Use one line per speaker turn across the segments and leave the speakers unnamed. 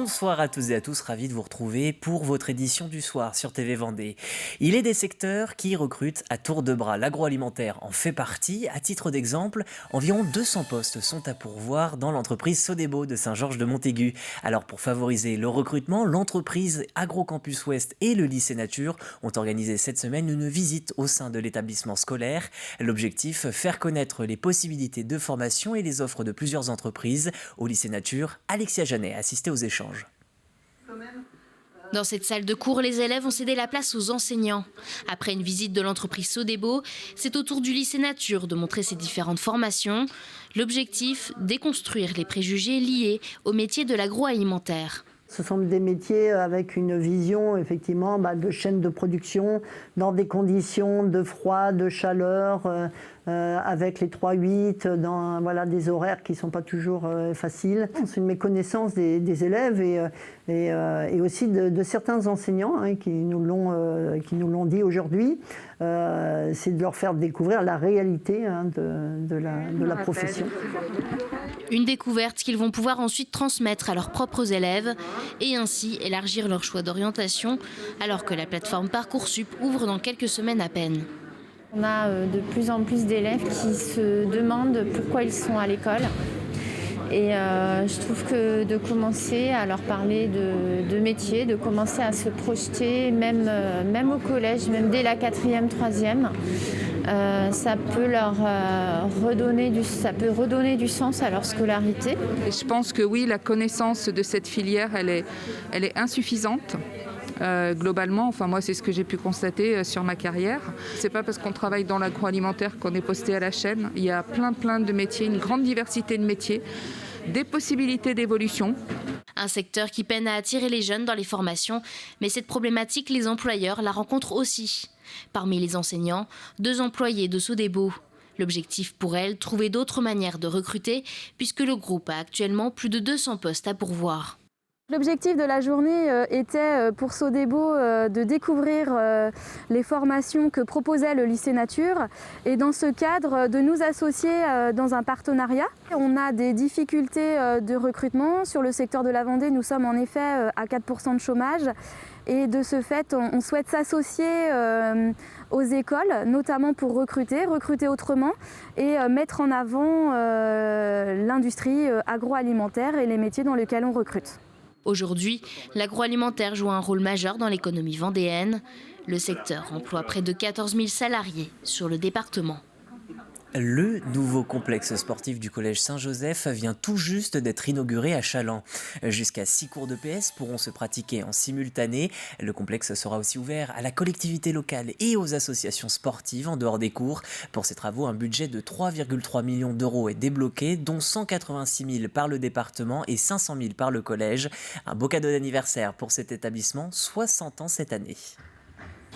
Bonsoir à tous et à tous, ravi de vous retrouver pour votre édition du soir sur TV Vendée. Il est des secteurs qui recrutent à tour de bras. L'agroalimentaire en fait partie. À titre d'exemple, environ 200 postes sont à pourvoir dans l'entreprise Sodebo de Saint-Georges-de-Montaigu. Alors pour favoriser le recrutement, l'entreprise Agrocampus Ouest et le lycée Nature ont organisé cette semaine une visite au sein de l'établissement scolaire. L'objectif, faire connaître les possibilités de formation et les offres de plusieurs entreprises. Au lycée Nature, Alexia Janet a assisté aux échanges.
Dans cette salle de cours, les élèves ont cédé la place aux enseignants. Après une visite de l'entreprise Sodebo, c'est au tour du lycée Nature de montrer ses différentes formations. L'objectif, déconstruire les préjugés liés au métier de l'agroalimentaire.
Ce sont des métiers avec une vision effectivement de chaîne de production dans des conditions de froid, de chaleur, avec les 3-8, dans des horaires qui ne sont pas toujours faciles. C'est une méconnaissance des élèves et aussi de certains enseignants qui nous l'ont dit aujourd'hui. C'est de leur faire découvrir la réalité de la profession.
Une découverte qu'ils vont pouvoir ensuite transmettre à leurs propres élèves et ainsi élargir leur choix d'orientation alors que la plateforme Parcoursup ouvre dans quelques semaines à peine.
On a de plus en plus d'élèves qui se demandent pourquoi ils sont à l'école. Et je trouve que de commencer à leur parler de métier, de commencer à se projeter, même au collège, même dès la 4e, 3e, ça peut leur redonner du sens à leur scolarité.
Et je pense que oui, la connaissance de cette filière, elle est insuffisante. Globalement, moi c'est ce que j'ai pu constater sur ma carrière. C'est pas parce qu'on travaille dans l'agroalimentaire qu'on est posté à la chaîne. Il y a plein de métiers, une grande diversité de métiers, des possibilités d'évolution.
Un secteur qui peine à attirer les jeunes dans les formations, mais cette problématique, les employeurs la rencontrent aussi. Parmi les enseignants, 2 employés de Sodebo. L'objectif pour elles, trouver d'autres manières de recruter, puisque le groupe a actuellement plus de 200 postes à pourvoir.
L'objectif de la journée était pour Sodebo de découvrir les formations que proposait le lycée Nature et dans ce cadre de nous associer dans un partenariat. On a des difficultés de recrutement. Sur le secteur de la Vendée, nous sommes en effet à 4% de chômage et de ce fait, on souhaite s'associer aux écoles, notamment pour recruter autrement et mettre en avant l'industrie agroalimentaire et les métiers dans lesquels on recrute.
Aujourd'hui, l'agroalimentaire joue un rôle majeur dans l'économie vendéenne. Le secteur emploie près de 14 000 salariés sur le département.
Le nouveau complexe sportif du collège Saint-Joseph vient tout juste d'être inauguré à Challans. Jusqu'à 6 cours de PS pourront se pratiquer en simultané. Le complexe sera aussi ouvert à la collectivité locale et aux associations sportives en dehors des cours. Pour ces travaux, un budget de 3,3 millions d'euros est débloqué, dont 186 000 par le département et 500 000 par le collège. Un beau cadeau d'anniversaire pour cet établissement, 60 ans cette année.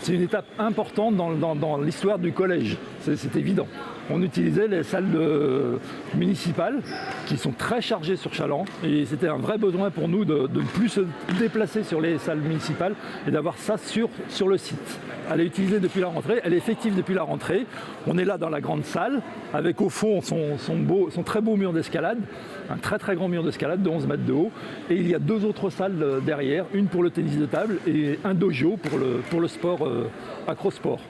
C'est une étape importante dans l'histoire du collège, c'est évident. On utilisait les salles municipales qui sont très chargées sur Challans et c'était un vrai besoin pour nous de ne plus se déplacer sur les salles municipales et d'avoir ça sur le site. Elle est utilisée depuis la rentrée, elle est effective depuis la rentrée. On est là dans la grande salle avec au fond son très beau mur d'escalade, un très très grand mur d'escalade de 11 mètres de haut. Et il y a 2 autres salles derrière, une pour le tennis de table et un dojo pour le sport acrosport.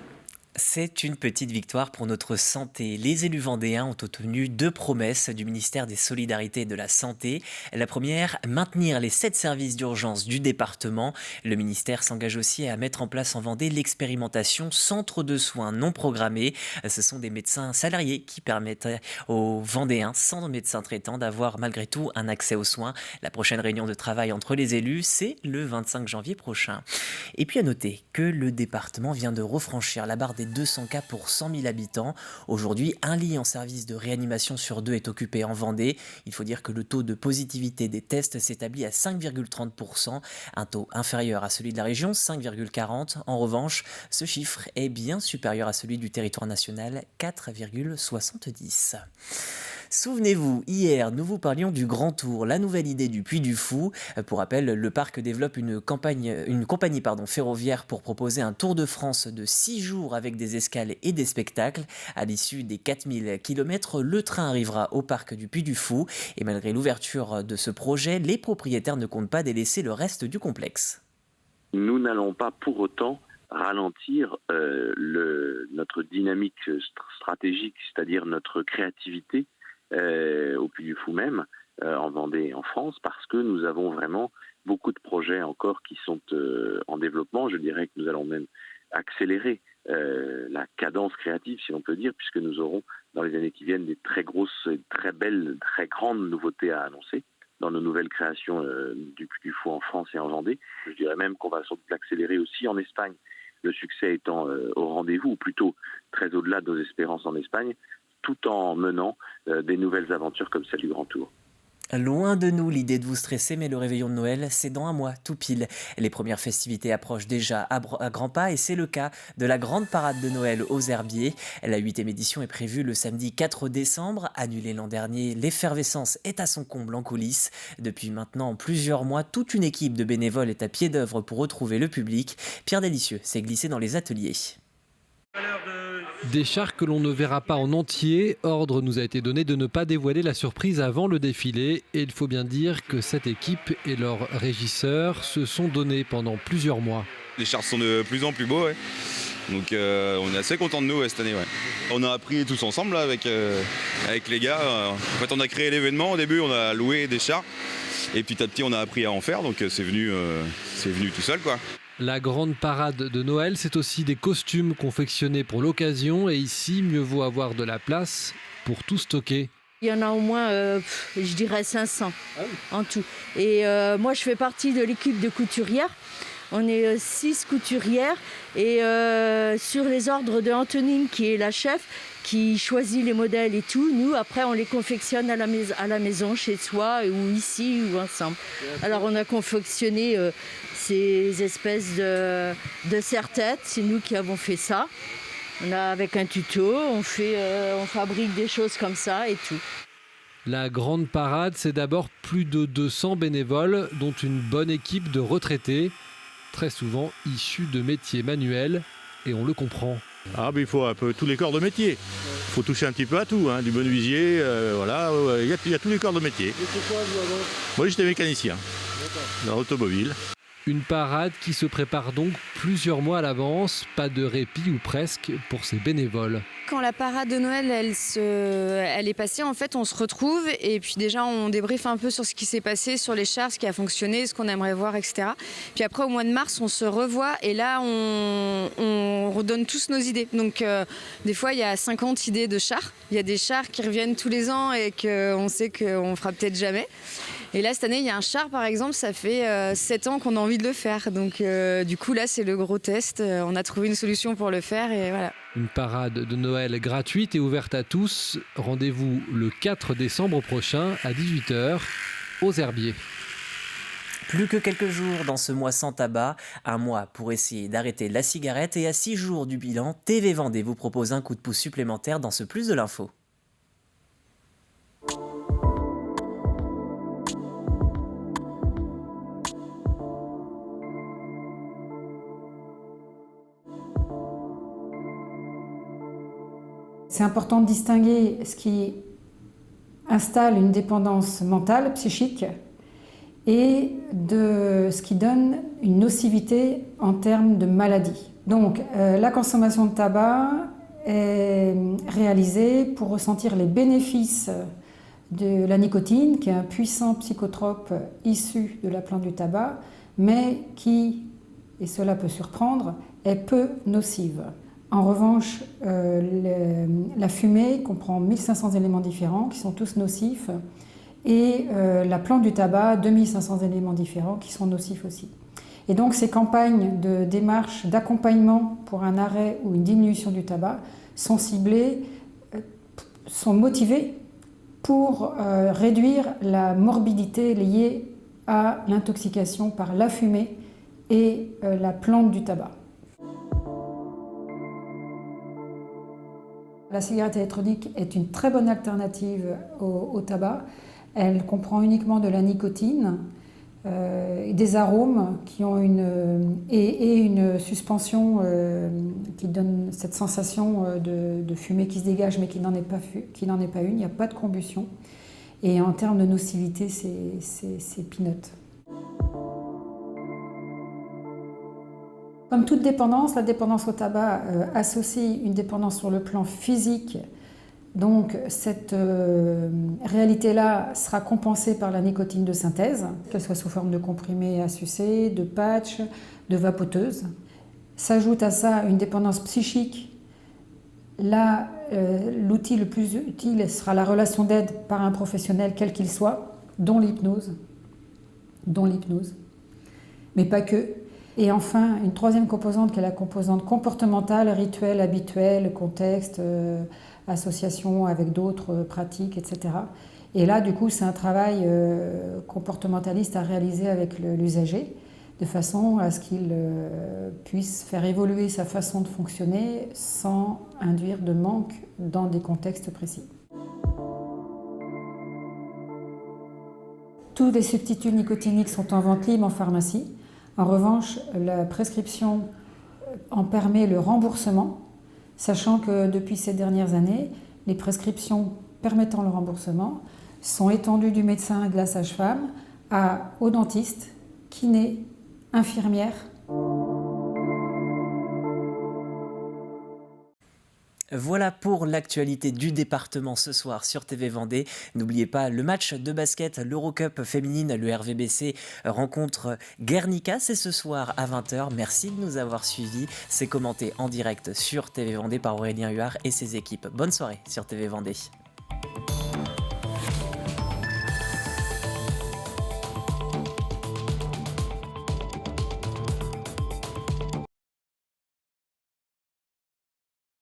C'est une petite victoire pour notre santé. Les élus vendéens ont obtenu 2 promesses du ministère des Solidarités et de la Santé. La première, maintenir les 7 services d'urgence du département. Le ministère s'engage aussi à mettre en place en Vendée l'expérimentation centre de soins non programmés. Ce sont des médecins salariés qui permettent aux Vendéens sans médecin traitant d'avoir malgré tout un accès aux soins. La prochaine réunion de travail entre les élus, c'est le 25 janvier prochain. Et puis à noter que le département vient de refranchir la barre des 200 cas pour 100 000 habitants. Aujourd'hui, un lit en service de réanimation sur 2 est occupé en Vendée. Il faut dire que le taux de positivité des tests s'établit à 5,30%, un taux inférieur à celui de la région, 5,40%. En revanche, ce chiffre est bien supérieur à celui du territoire national, 4,70%. Souvenez-vous, hier, nous vous parlions du Grand Tour, la nouvelle idée du Puy du Fou. Pour rappel, le parc développe une compagnie ferroviaire pour proposer un Tour de France de 6 jours avec des escales et des spectacles. À l'issue des 4000 km, le train arrivera au parc du Puy du Fou. Et malgré l'ouverture de ce projet, les propriétaires ne comptent pas délaisser le reste du complexe.
Nous n'allons pas pour autant ralentir notre dynamique stratégique, c'est-à-dire notre créativité au Puy du Fou même, en Vendée et en France, parce que nous avons vraiment beaucoup de projets encore qui sont en développement. Je dirais que nous allons même accélérer la cadence créative, si l'on peut dire, puisque nous aurons dans les années qui viennent des très grosses, très belles, très grandes nouveautés à annoncer dans nos nouvelles créations du Puy du Fou en France et en Vendée. Je dirais même qu'on va sans doute l'accélérer aussi en Espagne, le succès étant au rendez-vous, ou plutôt très au-delà de nos espérances en Espagne, tout en menant des nouvelles aventures comme celle du Grand Tour.
Loin de nous l'idée de vous stresser, mais le réveillon de Noël, c'est dans un mois, tout pile. Les premières festivités approchent déjà à grands pas et c'est le cas de la grande parade de Noël aux Herbiers. La 8e édition est prévue le samedi 4 décembre. Annulée l'an dernier, l'effervescence est à son comble en coulisses. Depuis maintenant plusieurs mois, toute une équipe de bénévoles est à pied d'œuvre pour retrouver le public. Pierre Delicieux s'est glissé dans les ateliers.
Des chars que l'on ne verra pas en entier. Ordre nous a été donné de ne pas dévoiler la surprise avant le défilé. Et il faut bien dire que cette équipe et leurs régisseurs se sont donnés pendant plusieurs mois.
Les chars sont de plus en plus beaux, ouais. Donc on est assez contents de nous cette année. Ouais. On a appris tous ensemble là, avec les gars. En fait, on a créé l'événement. Au début, on a loué des chars. Et petit à petit, on a appris à en faire. Donc c'est venu tout seul, quoi.
La grande parade de Noël, c'est aussi des costumes confectionnés pour l'occasion. Et ici, mieux vaut avoir de la place pour tout stocker.
Il y en a au moins, je dirais 500 en tout. Et moi, je fais partie de l'équipe de couturières. On est 6 couturières. Et sur les ordres de Antonine, qui est la chef, qui choisit les modèles et tout, nous, après, on les confectionne à la maison, chez soi, ou ici, ou ensemble. Alors, on a confectionné ces espèces de serre-têtes. C'est nous qui avons fait ça. On a avec un tuto, on fabrique des choses comme ça et tout.
La grande parade, c'est d'abord plus de 200 bénévoles, dont une bonne équipe de retraités, très souvent issus de métiers manuels, et on le comprend.
Ah, mais il faut un peu tous les corps de métier. Il faut toucher un petit peu à tout, hein, du menuisier, voilà, il y a tous les corps de métier. Et c'est quoi, vous, avant ? Moi, j'étais mécanicien, dans l'automobile.
Une parade qui se prépare donc plusieurs mois à l'avance, pas de répit ou presque pour ces bénévoles.
Quand la parade de Noël elle est passée, en fait on se retrouve et puis déjà on débriefe un peu sur ce qui s'est passé, sur les chars, ce qui a fonctionné, ce qu'on aimerait voir, etc. Puis après au mois de mars on se revoit et là on redonne tous nos idées. Donc des fois il y a 50 idées de chars, il y a des chars qui reviennent tous les ans et qu'on sait qu'on fera peut-être jamais. Et là, cette année, il y a un char, par exemple, ça fait 7 ans qu'on a envie de le faire. Donc, du coup, là, c'est le gros test. On a trouvé une solution pour le faire et voilà.
Une parade de Noël gratuite et ouverte à tous. Rendez-vous le 4 décembre prochain à 18h aux Herbiers.
Plus que quelques jours dans ce mois sans tabac, un mois pour essayer d'arrêter la cigarette et à 6 jours du bilan, TV Vendée vous propose un coup de pouce supplémentaire dans ce Plus de l'info.
C'est important de distinguer ce qui installe une dépendance mentale, psychique, et de ce qui donne une nocivité en termes de maladie. Donc, la consommation de tabac est réalisée pour ressentir les bénéfices de la nicotine, qui est un puissant psychotrope issu de la plante du tabac, mais qui, et cela peut surprendre, est peu nocive. En revanche, la fumée comprend 1500 éléments différents qui sont tous nocifs et la plante du tabac, 2500 éléments différents qui sont nocifs aussi. Et donc ces campagnes de démarche d'accompagnement pour un arrêt ou une diminution du tabac sont ciblées, sont motivées pour réduire la morbidité liée à l'intoxication par la fumée et la plante du tabac. la cigarette électronique est une très bonne alternative au tabac. Elle comprend uniquement de la nicotine, des arômes qui ont une suspension qui donne cette sensation de fumée qui se dégage mais qui n'en est pas une, il n'y a pas de combustion. Et en termes de nocivité, c'est peanut. Comme toute dépendance, la dépendance au tabac associe une dépendance sur le plan physique. Donc cette réalité-là sera compensée par la nicotine de synthèse, qu'elle soit sous forme de comprimés à sucer, de patch, de vapoteuse. S'ajoute à ça une dépendance psychique. Là, l'outil le plus utile sera la relation d'aide par un professionnel, quel qu'il soit, dont l'hypnose. Mais pas que. Et enfin, une troisième composante qui est la composante comportementale, rituelle, habituelle, contexte, association avec d'autres pratiques, etc. Et là, du coup, c'est un travail comportementaliste à réaliser avec l'usager, de façon à ce qu'il puisse faire évoluer sa façon de fonctionner sans induire de manque dans des contextes précis. Tous les substituts nicotiniques sont en vente libre en pharmacie. En revanche, la prescription en permet le remboursement, sachant que depuis ces dernières années, les prescriptions permettant le remboursement sont étendues du médecin et de la sage-femme aux dentistes, kinés, infirmières.
Voilà pour l'actualité du département ce soir sur TV Vendée. N'oubliez pas le match de basket, l'Eurocup féminine, le RVBC rencontre Guernica, c'est ce soir à 20h. Merci de nous avoir suivis. C'est commenté en direct sur TV Vendée par Aurélien Huard et ses équipes. Bonne soirée sur TV Vendée.